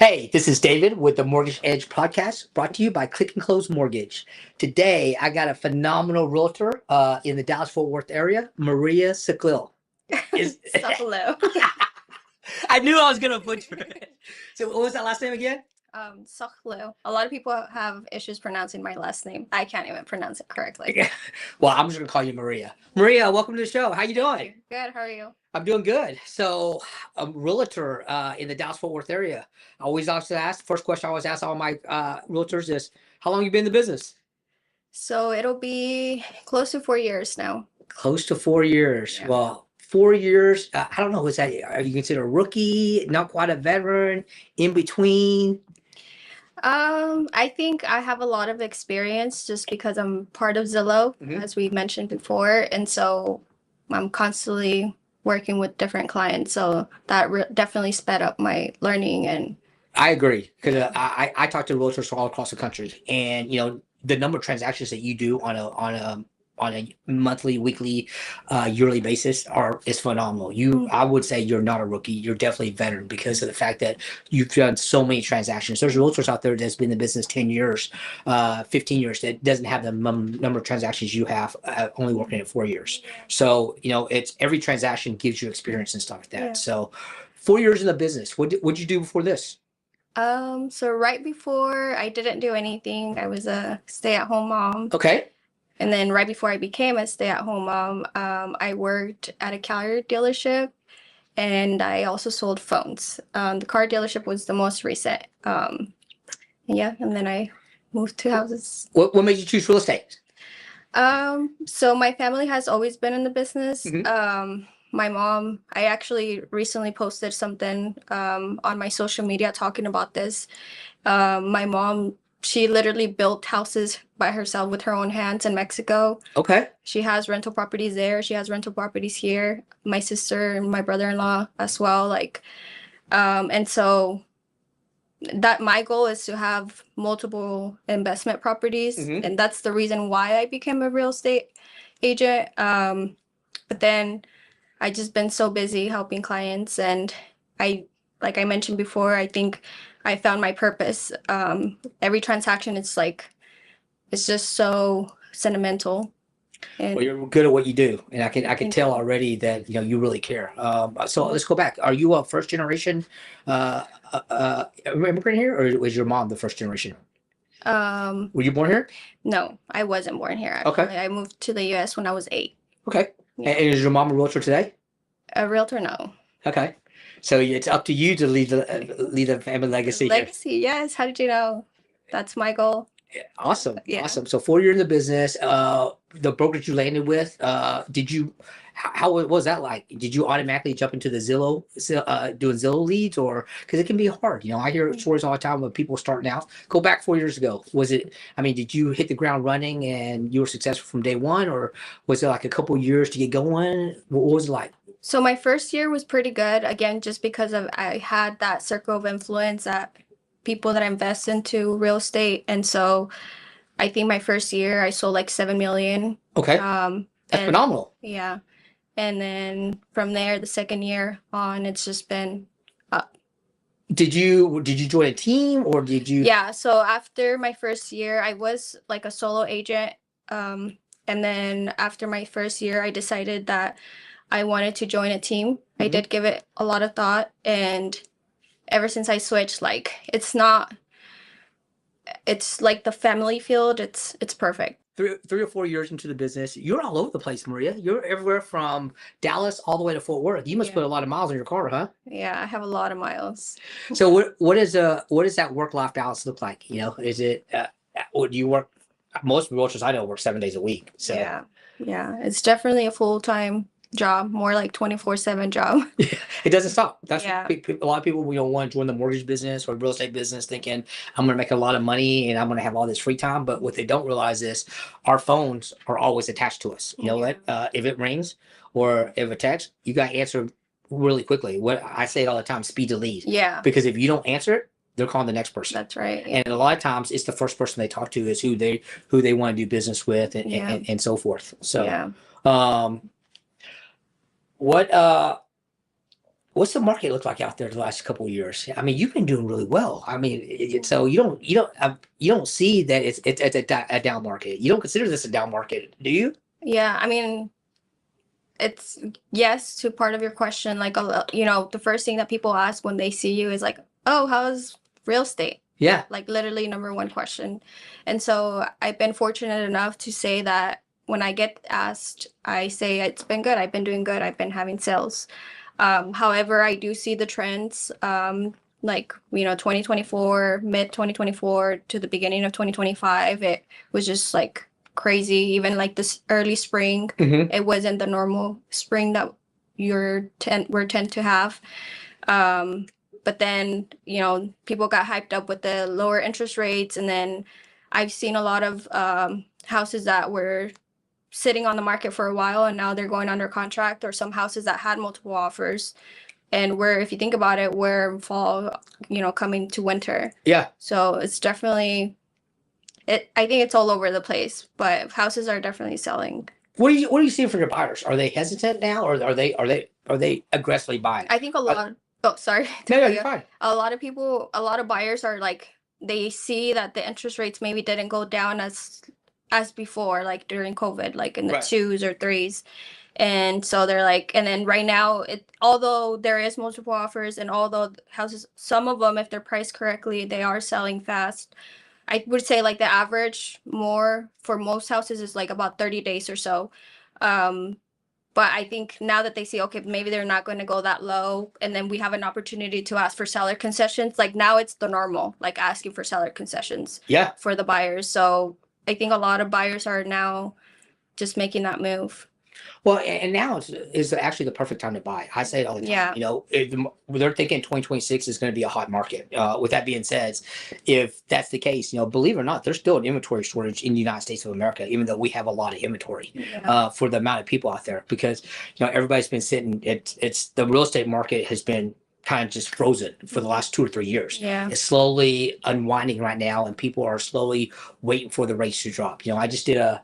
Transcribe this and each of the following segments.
Hey, this is David with the Mortgage Edge podcast, brought to you by Click and Close Mortgage. Today, I got a phenomenal realtor in the Dallas-Fort Worth area, Maria Sahloul. Sahloul. I knew I was going to butcher it. So what was that last name again? Sahloul. A lot of people have issues pronouncing my last name. I can't even pronounce it correctly. Well, I'm just going to call you Maria. Maria, welcome to the show. How you doing? Good. How are you? I'm doing good. So, a realtor in the Dallas-Fort Worth area. I always also ask, first question I always ask all my realtors is, how long you been in the business? So it'll be close to 4 years now. Close to 4 years. Yeah. Well, 4 years, I don't know, is that, are you considered a rookie, not quite a veteran, in between? I think I have a lot of experience just because I'm part of Zillow, as we mentioned before. And so I'm constantly working with different clients. So that definitely sped up my learning. And I agree, because I talk to realtors from all across the country, and the number of transactions that you do on a monthly, weekly, yearly basis is phenomenal. I would say you're not a rookie. You're definitely a veteran because of the fact that you've done so many transactions. There's realtors out there that's been in the business 10 years, 15 years that doesn't have the number of transactions you have, only working at 4 years. So, it's every transaction gives you experience and stuff like that. Yeah. So 4 years in the business, what'd you do before this? So right before I didn't do anything, I was a stay-at-home mom. Okay. And then right before I became a stay-at-home mom, I worked at a car dealership, and I also sold phones. The car dealership was the most recent. And then I moved to houses. What made you choose real estate? So my family has always been in the business. My mom, I actually recently posted something on my social media talking about this. My mom, she literally built houses by herself with her own hands in Mexico. Okay. She has rental properties there. She has rental properties here. My sister and my brother-in-law as well. And so that my goal is to have multiple investment properties, and that's the reason why I became a real estate agent. But then I just been so busy helping clients, and like I mentioned before, I think I found my purpose. Every transaction, it's just so sentimental. And well, you're good at what you do, and I can tell already that you really care. So let's go back. Are you a first generation immigrant here, or was your mom the first generation? Were you born here? No, I wasn't born here. Actually. Okay. I moved to the U.S. when I was 8. Okay. Yeah. And is your mom a realtor today? A realtor, no. Okay. So it's up to you to lead the family legacy. Legacy, yes. How did you know? That's my goal. Awesome. Yeah. Awesome. So 4 years in the business, the brokerage you landed with, how was that like? Did you automatically jump into the Zillow, doing Zillow leads, or because it can be hard? I hear stories all the time of people starting out. Go back 4 years ago. Did you hit the ground running and you were successful from day one, or was it like a couple of years to get going? What was it like? So my first year was pretty good. Again, just because I had that circle of influence, that people that invest into real estate. And so I think my first year I sold like 7 million. Okay. That's phenomenal. Yeah. And then from there, the second year on, it's just been up. Did you join a team, or did you? Yeah. So after my first year, I was like a solo agent. And then after my first year, I decided that I wanted to join a team. I did give it a lot of thought, and ever since I switched, it's like the family field. It's perfect. 3 or 4 years into the business, you're all over the place, Maria. You're everywhere from Dallas all the way to Fort Worth. You must put a lot of miles on your car, huh? Yeah, I have a lot of miles. So what does that work-life balance look like? Is it or do you work? Most realtors I know work 7 days a week. So yeah, it's definitely a full-time job, more like 24/7 job. Yeah, it doesn't stop. That's Yeah. a lot of people want to join the mortgage business or real estate business thinking I'm going to make a lot of money and I'm going to have all this free time. But what they don't realize is our phones are always attached to us. You know what? If it rings or if a text, you got to answer really quickly. What I say it all the time: speed to lead. Yeah. Because if you don't answer it, they're calling the next person. That's right. And a lot of times it's the first person they talk to is who they want to do business with and so forth. So Yeah. what what's the market look like out there the last couple of years? I mean, you've been doing really well. I mean, so you don't see that it's a down market. You don't consider this a down market, do you? Yeah, I mean, it's yes to part of your question. Like, you know, the first thing that people ask when they see you is like, "Oh, how's real estate?" Yeah. Like literally number one question. And so I've been fortunate enough to say that when I get asked, I say it's been good. I've been doing good. I've been having sales. However, I do see the trends. Like, you know, 2024, mid 2024 to the beginning of 2025, it was just like crazy. Even like this early spring, it wasn't the normal spring that we're tend to have. But then, you know, people got hyped up with the lower interest rates, and then I've seen a lot of houses that were sitting on the market for a while and now they're going under contract, or some houses that had multiple offers. And we're, if you think about it, we're fall, you know, coming to winter. Yeah. So it's definitely, I think it's all over the place, but houses are definitely selling. What are you seeing from your buyers? Are they hesitant now, or are they aggressively buying? I think a lot. Oh, sorry. No, you're fine. A lot of people, a lot of buyers are like, they see that the interest rates maybe didn't go down as before, like during COVID, like in the Right. 2s or 3s. And so they're like, and then right now, although there is multiple offers, and although houses, some of them, if they're priced correctly, they are selling fast. I would say like the average more for most houses is like about 30 days or so. But I think now that they see, okay, maybe they're not going to go that low, and then we have an opportunity to ask for seller concessions. Like now it's the normal, like asking for seller concessions. Yeah. For the buyers. So I think a lot of buyers are now just making that move. Well, and now is actually the perfect time to buy. I say it all the time. Yeah. You know, they're thinking 2026 is going to be a hot market. With that being said, if that's the case, you know, believe it or not, there's still an inventory shortage in the United States of America, even though we have a lot of inventory for the amount of people out there. Because you know, everybody's been sitting. It's the real estate market has been kind of just frozen for the last 2 or 3 years. Yeah. It's slowly unwinding right now, and people are slowly waiting for the rates to drop. You know, I just did a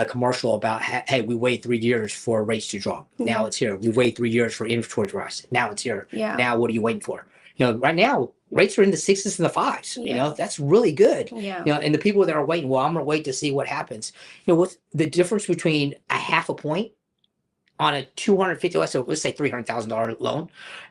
commercial about, hey, we waited 3 years for rates to drop. Now it's here. We waited 3 years for inventory to rise. Now it's here. Yeah. Now what are you waiting for? You know, right now rates are in the 6s and the 5s. You know, that's really good. Yeah. You know, and the people that are waiting, well, I'm going to wait to see what happens. You know, what's the difference between a half a point on a 250, let's say $300,000 loan?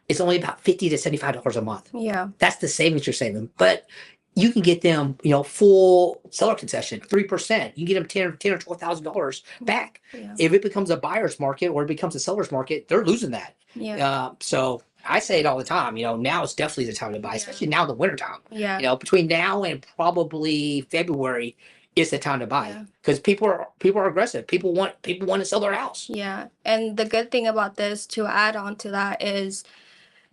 It's only about $50 to $75 a month. Yeah. That's the savings you're saving. But you can get them, you know, full seller concession, 3%. You can get them $10 or $12,000 back. Yeah. If it becomes a buyer's market or it becomes a seller's market, they're losing that. Yeah. So I say it all the time. You know, now is definitely the time to buy, especially now in the wintertime. Yeah. You know, between now and probably February is the time to buy, because people are aggressive. People want to sell their house. Yeah. And the good thing about this, to add on to that, is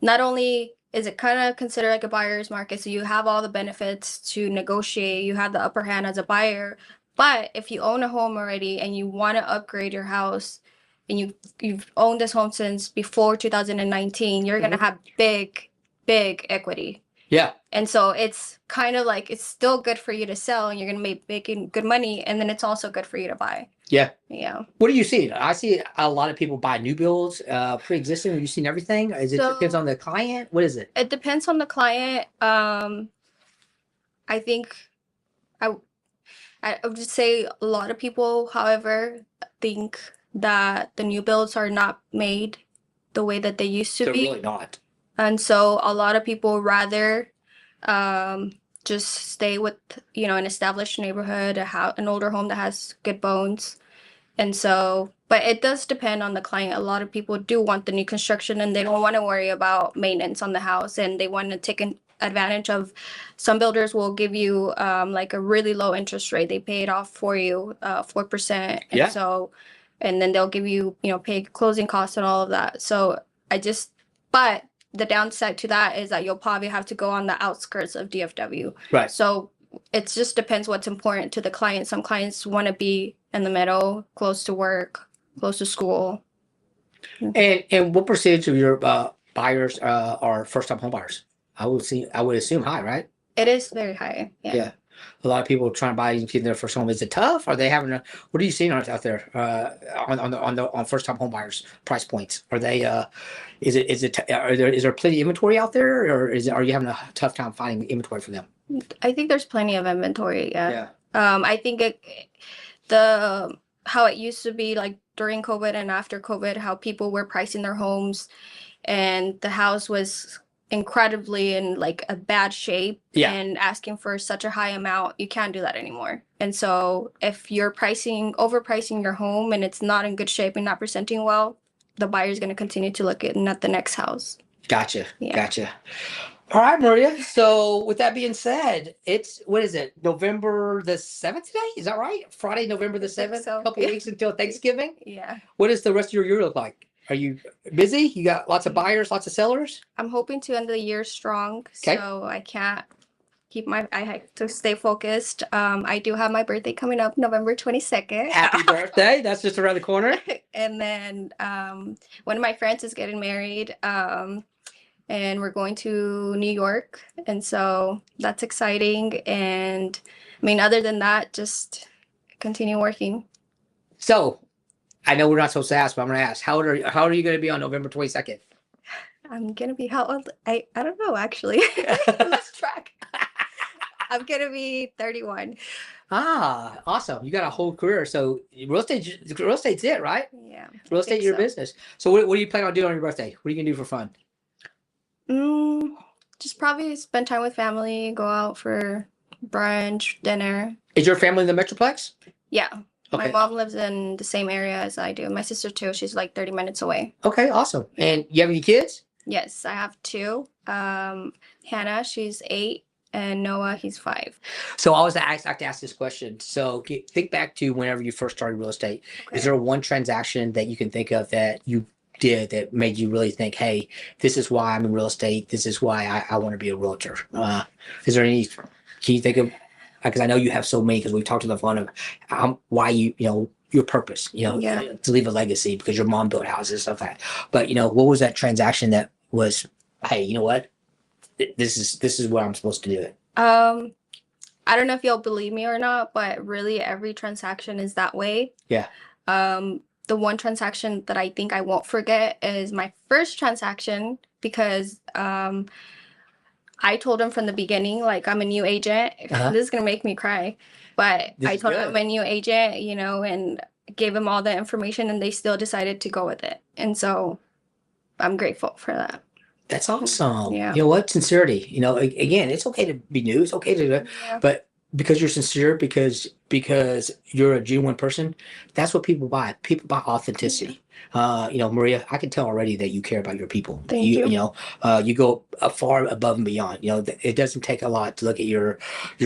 not only is it kind of considered like a buyer's market, so you have all the benefits to negotiate, you have the upper hand as a buyer, but if you own a home already and you want to upgrade your house, and you've owned this home since before 2019, you're going to have big equity. Yeah. And so it's kind of like, it's still good for you to sell, and you're going to be making good money, and then it's also good for you to buy. Yeah. Yeah. What do you see? I see a lot of people buy new builds, pre-existing. Have you seen everything? Is it depends on the client? What is it? It depends on the client. I think I would just say a lot of people, however, think that the new builds are not made the way that they used to They're be. really not. And so a lot of people rather just stay with, you know, an established neighborhood, an older home that has good bones. And so, but it does depend on the client. A lot of people do want the new construction, and they don't want to worry about maintenance on the house, and they want to take advantage of, some builders will give you like a really low interest rate. They pay it off for you, 4%. And so, and then they'll give you, you know, pay closing costs and all of that. So but the downside to that is that you'll probably have to go on the outskirts of DFW. Right. So it just depends what's important to the client. Some clients want to be in the middle, close to work, close to school. And what percentage of your buyers are first-time home buyers? I would assume high, right? It is very high. Yeah. A lot of people trying to buy in their first home. Is it tough? Are they having a? What are you seeing out there on first time home buyers price points? Are they? Is there plenty of inventory out there, or are you having a tough time finding inventory for them? I think there's plenty of inventory. Yeah. Yeah. I think the how it used to be like during COVID and after COVID, how people were pricing their homes, and the house was incredibly in like a bad shape, Yeah. and asking for such a high amount, you can't do that anymore. And so if you're overpricing your home and it's not in good shape and not presenting well, the buyer's going to continue to look at the next house. Gotcha. Yeah. Gotcha. All right, Maria. So with that being said, what is it? November the 7th today? Is that right? Friday, November the 7th? so. A couple weeks until Thanksgiving? Yeah. What does the rest of your year look like? Are you busy? You got lots of buyers, lots of sellers? I'm hoping to end the year strong. Okay. So I can't I have to stay focused. I do have my birthday coming up November 22nd. Happy birthday. That's just around the corner. And then one of my friends is getting married. And we're going to New York. And so that's exciting. And I mean, other than that, just continue working. So I know we're not supposed to ask, but I'm going to ask, how old are you going to be on November 22nd? I'm going to be how old? I don't know, actually. Let's track. I'm going to be 31. Ah, awesome. You got a whole career. So real estate's it, right? Yeah. Real estate, your business. So what do you plan on doing on your birthday? What are you going to do for fun? Just probably spend time with family, go out for brunch, dinner. Is your family in the Metroplex? Yeah. Okay. My mom lives in the same area as I do. My sister too. She's like 30 minutes away. Okay, awesome. And you have any kids? Yes, I have two. Hannah, she's 8, and Noah, he's 5. So I like to ask this question. So think back to whenever you first started real estate. Okay. Is there one transaction that you can think of that you did that made you really think, hey, this is why I'm in real estate. This is why I want to be a realtor. Is there any, can you think of, because I know you have so many, because we've talked on the phone of why your purpose, Yeah. to leave a legacy because your mom built houses and stuff like that. But, what was that transaction that was, hey, you know what? This is where I'm supposed to do it. I don't know if you'll believe me or not, but really every transaction is that way. Yeah. The one transaction that I think I won't forget is my first transaction, because I told him from the beginning, like, I'm a new agent. Uh-huh. This is going to make me cry. But I told him I'm a new agent, and gave him all the information, and they still decided to go with it. And so I'm grateful for that. That's awesome. Yeah. You know what? Sincerity. Again, it's okay to be new. It's okay to, Yeah. but because you're sincere, because you're a genuine person, that's what people buy. People buy authenticity. Maria, I can tell already that you care about your people. Thank you. You go far above and beyond. It doesn't take a lot to look at your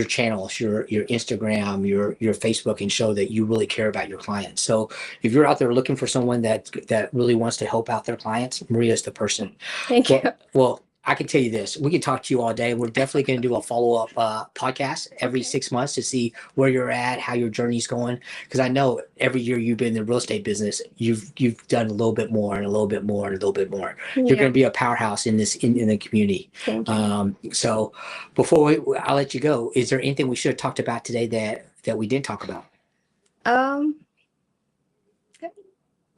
channels, your Instagram, your Facebook, and show that you really care about your clients. So if you're out there looking for someone that really wants to help out their clients, Maria's the person. Thank you. Well, I can tell you this, we can talk to you all day. We're definitely going to do a follow-up podcast every 6 months to see where you're at, how your journey's going. Because I know every year you've been in the real estate business, you've done a little bit more and a little bit more and a little bit more. You're going to be a powerhouse in the community. Thank you. So before I'll let you go, is there anything we should have talked about today that we didn't talk about?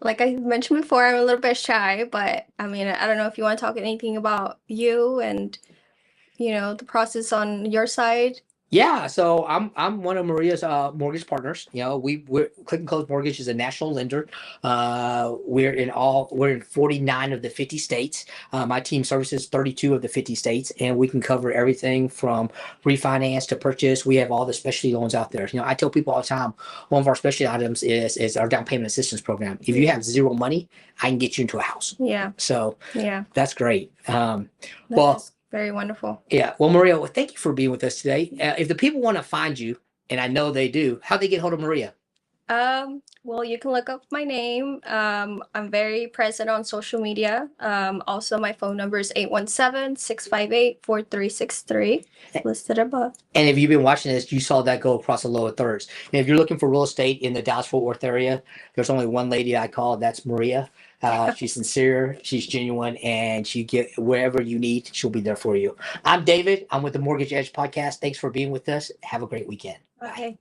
Like I mentioned before, I'm a little bit shy, but I mean, I don't know if you want to talk anything about you and, the process on your side. Yeah, so I'm one of Maria's mortgage partners. We're Click and Close Mortgage is a national lender. We're in 49 of the 50 states. My team services 32 of the 50 states, and we can cover everything from refinance to purchase. We have all the specialty loans out there. I tell people all the time, one of our specialty items is our down payment assistance program. If you have zero money, I can get you into a house. Yeah. So yeah, that's great. That's very wonderful. Yeah. Well, Maria, thank you for being with us today. If the people want to find you, and I know they do, how they get hold of Maria? Well, you can look up my name. I'm very present on social media. Also, my phone number is 817-658-4363, listed above. And if you've been watching this, you saw that go across the lower thirds. And if you're looking for real estate in the Dallas-Fort Worth area, there's only one lady I call. That's Maria. She's sincere, she's genuine, and she get wherever you need, she'll be there for you. I'm David. I'm with the Mortgage Edge podcast. Thanks for being with us. Have a great weekend. Okay.